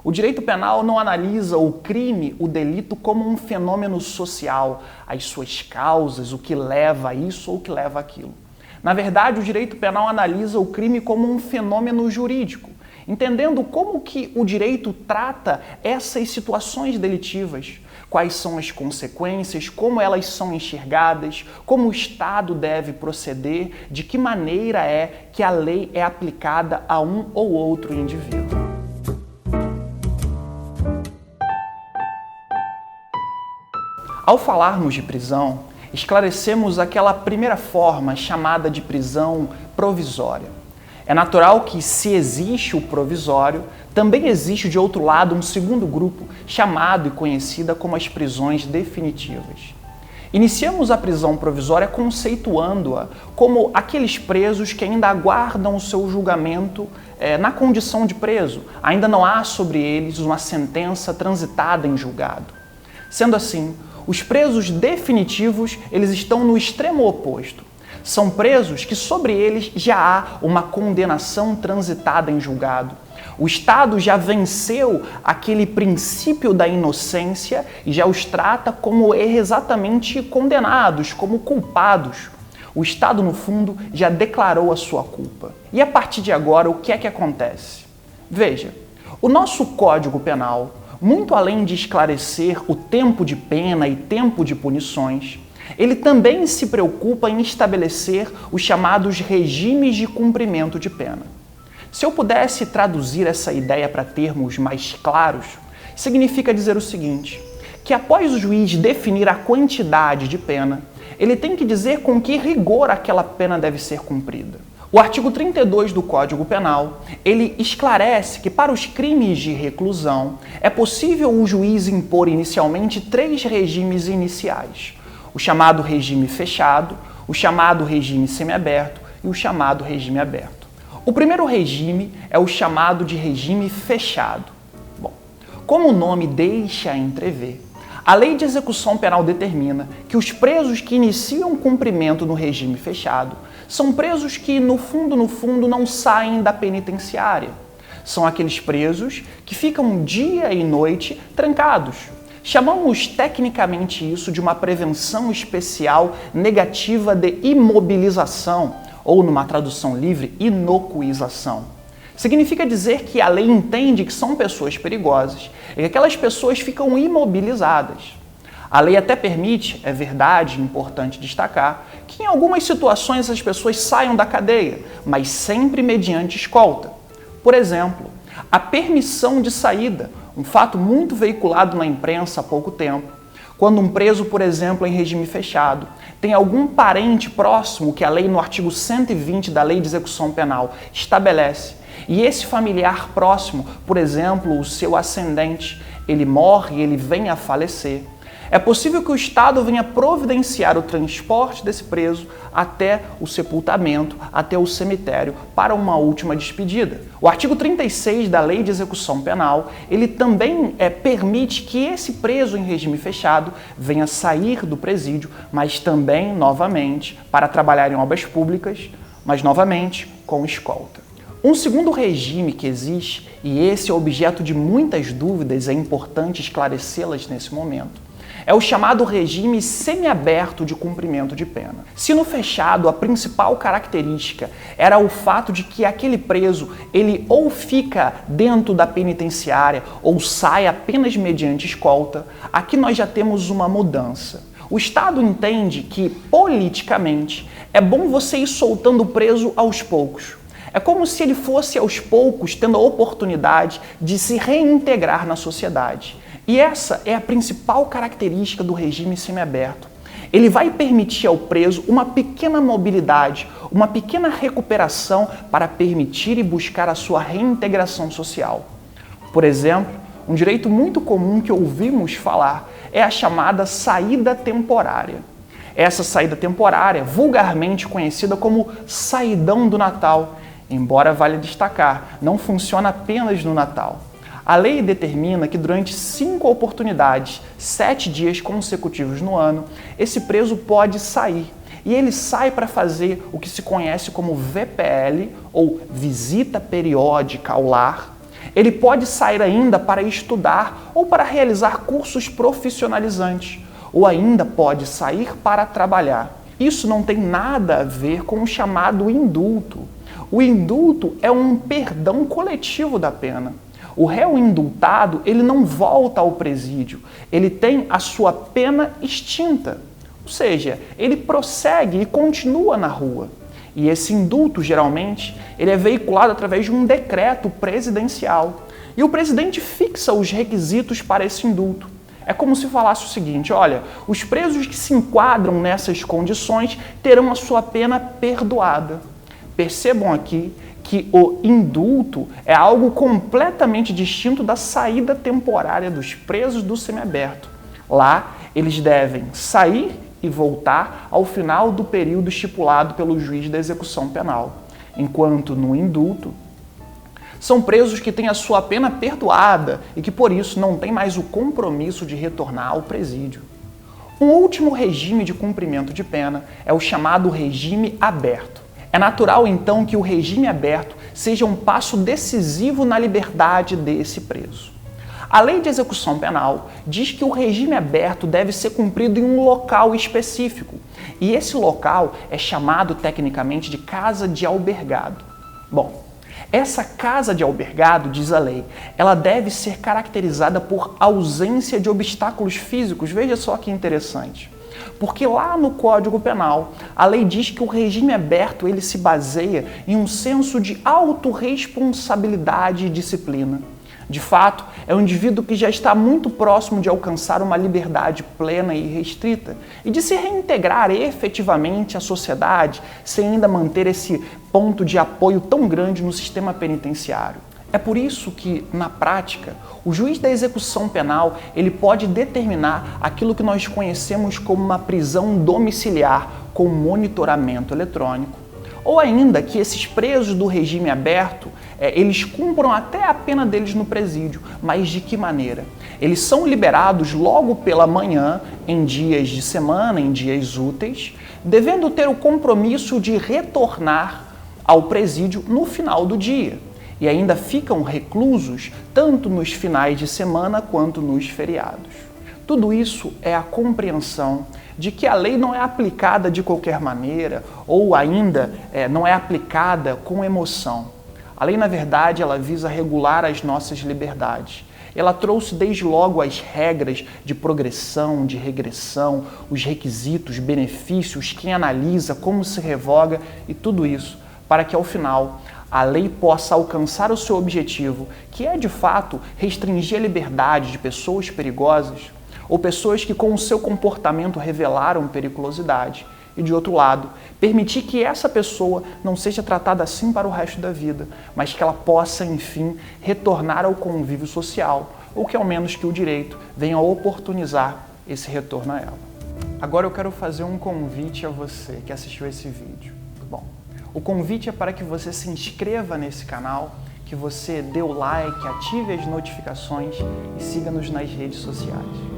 O direito penal não analisa o crime, o delito, como um fenômeno social, as suas causas, o que leva a isso ou o que leva àquilo. Na verdade, o direito penal analisa o crime como um fenômeno jurídico, entendendo como que o direito trata essas situações delitivas, quais são as consequências, como elas são enxergadas, como o Estado deve proceder, de que maneira é que a lei é aplicada a um ou outro indivíduo. Ao falarmos de prisão, esclarecemos aquela primeira forma chamada de prisão provisória. É natural que, se existe o provisório, também existe de outro lado um segundo grupo, chamado e conhecida como as prisões definitivas. Iniciamos a prisão provisória conceituando-a como aqueles presos que ainda aguardam o seu julgamento na condição de preso. Ainda não há sobre eles uma sentença transitada em julgado. Sendo assim, os presos definitivos, eles estão no extremo oposto. São presos que sobre eles já há uma condenação transitada em julgado. O Estado já venceu aquele princípio da inocência e já os trata como exatamente condenados, como culpados. O Estado, no fundo, já declarou a sua culpa. E a partir de agora, o que é que acontece? Veja, o nosso Código Penal, muito além de esclarecer o tempo de pena e tempo de punições, ele também se preocupa em estabelecer os chamados regimes de cumprimento de pena. Se eu pudesse traduzir essa ideia para termos mais claros, significa dizer o seguinte, que após o juiz definir a quantidade de pena, ele tem que dizer com que rigor aquela pena deve ser cumprida. O artigo 32 do Código Penal, ele esclarece que para os crimes de reclusão é possível o juiz impor inicialmente 3 regimes iniciais. O chamado regime fechado, o chamado regime semiaberto e o chamado regime aberto. O primeiro regime é o chamado de regime fechado. Bom, como o nome deixa entrever, a Lei de Execução Penal determina que os presos que iniciam cumprimento no regime fechado são presos que, no fundo, não saem da penitenciária. São aqueles presos que ficam dia e noite trancados. Chamamos tecnicamente isso de uma prevenção especial negativa de imobilização, ou numa tradução livre, inocuização. Significa dizer que a lei entende que são pessoas perigosas e que aquelas pessoas ficam imobilizadas. A lei até permite, é verdade, importante destacar, que em algumas situações as pessoas saiam da cadeia, mas sempre mediante escolta. Por exemplo, a permissão de saída, um fato muito veiculado na imprensa há pouco tempo. Quando um preso, por exemplo, em regime fechado, tem algum parente próximo que a lei no artigo 120 da Lei de Execução Penal estabelece, e esse familiar próximo, por exemplo, o seu ascendente, ele morre, ele vem a falecer, é possível que o Estado venha providenciar o transporte desse preso até o sepultamento, até o cemitério, para uma última despedida. O artigo 36 da Lei de Execução Penal, ele também permite que esse preso em regime fechado venha sair do presídio, mas também, novamente, para trabalhar em obras públicas, mas novamente com escolta. Um segundo regime que existe, e esse é objeto de muitas dúvidas, é importante esclarecê-las nesse momento, é o chamado regime semiaberto de cumprimento de pena. Se no fechado a principal característica era o fato de que aquele preso ele ou fica dentro da penitenciária ou sai apenas mediante escolta, aqui nós já temos uma mudança. O Estado entende que, politicamente, é bom você ir soltando o preso aos poucos. É como se ele fosse aos poucos tendo a oportunidade de se reintegrar na sociedade. E essa é a principal característica do regime semiaberto. Ele vai permitir ao preso uma pequena mobilidade, uma pequena recuperação para permitir e buscar a sua reintegração social. Por exemplo, um direito muito comum que ouvimos falar é a chamada saída temporária. Essa saída temporária, vulgarmente conhecida como saidão do Natal, embora valha destacar, não funciona apenas no Natal. A lei determina que durante 5 oportunidades, 7 dias consecutivos no ano, esse preso pode sair. E ele sai para fazer o que se conhece como VPL, ou Visita Periódica ao Lar. Ele pode sair ainda para estudar ou para realizar cursos profissionalizantes, ou ainda pode sair para trabalhar. Isso não tem nada a ver com o chamado indulto. O indulto é um perdão coletivo da pena. O réu indultado, ele não volta ao presídio, ele tem a sua pena extinta. Ou seja, ele prossegue e continua na rua. E esse indulto, geralmente, ele é veiculado através de um decreto presidencial. E o presidente fixa os requisitos para esse indulto. É como se falasse o seguinte: olha, os presos que se enquadram nessas condições terão a sua pena perdoada. Percebam aqui que o indulto é algo completamente distinto da saída temporária dos presos do semiaberto. Lá, eles devem sair e voltar ao final do período estipulado pelo juiz da execução penal. Enquanto no indulto, são presos que têm a sua pena perdoada e que, por isso, não têm mais o compromisso de retornar ao presídio. Um último regime de cumprimento de pena é o chamado regime aberto. É natural, então, que o regime aberto seja um passo decisivo na liberdade desse preso. A Lei de Execução Penal diz que o regime aberto deve ser cumprido em um local específico, e esse local é chamado tecnicamente de casa de albergado. Bom, essa casa de albergado, diz a lei, ela deve ser caracterizada por ausência de obstáculos físicos. Veja só que interessante. Porque lá no Código Penal, a lei diz que o regime aberto ele se baseia em um senso de autorresponsabilidade e disciplina. De fato, é um indivíduo que já está muito próximo de alcançar uma liberdade plena e restrita e de se reintegrar efetivamente à sociedade sem ainda manter esse ponto de apoio tão grande no sistema penitenciário. É por isso que, na prática, o juiz da execução penal ele pode determinar aquilo que nós conhecemos como uma prisão domiciliar com monitoramento eletrônico, ou ainda que esses presos do regime aberto eles cumpram até a pena deles no presídio. Mas de que maneira? Eles são liberados logo pela manhã, em dias de semana, em dias úteis, devendo ter o compromisso de retornar ao presídio no final do dia. E ainda ficam reclusos tanto nos finais de semana quanto nos feriados. Tudo isso é a compreensão de que a lei não é aplicada de qualquer maneira ou ainda não é aplicada com emoção. A lei, na verdade, ela visa regular as nossas liberdades. Ela trouxe desde logo as regras de progressão, de regressão, os requisitos, benefícios, quem analisa, como se revoga e tudo isso para que, ao final, a lei possa alcançar o seu objetivo, que é, de fato, restringir a liberdade de pessoas perigosas ou pessoas que, com o seu comportamento, revelaram periculosidade. E, de outro lado, permitir que essa pessoa não seja tratada assim para o resto da vida, mas que ela possa, enfim, retornar ao convívio social, ou que, ao menos, que o direito venha a oportunizar esse retorno a ela. Agora eu quero fazer um convite a você que assistiu esse vídeo. Bom, o convite é para que você se inscreva nesse canal, que você dê o like, ative as notificações e siga-nos nas redes sociais.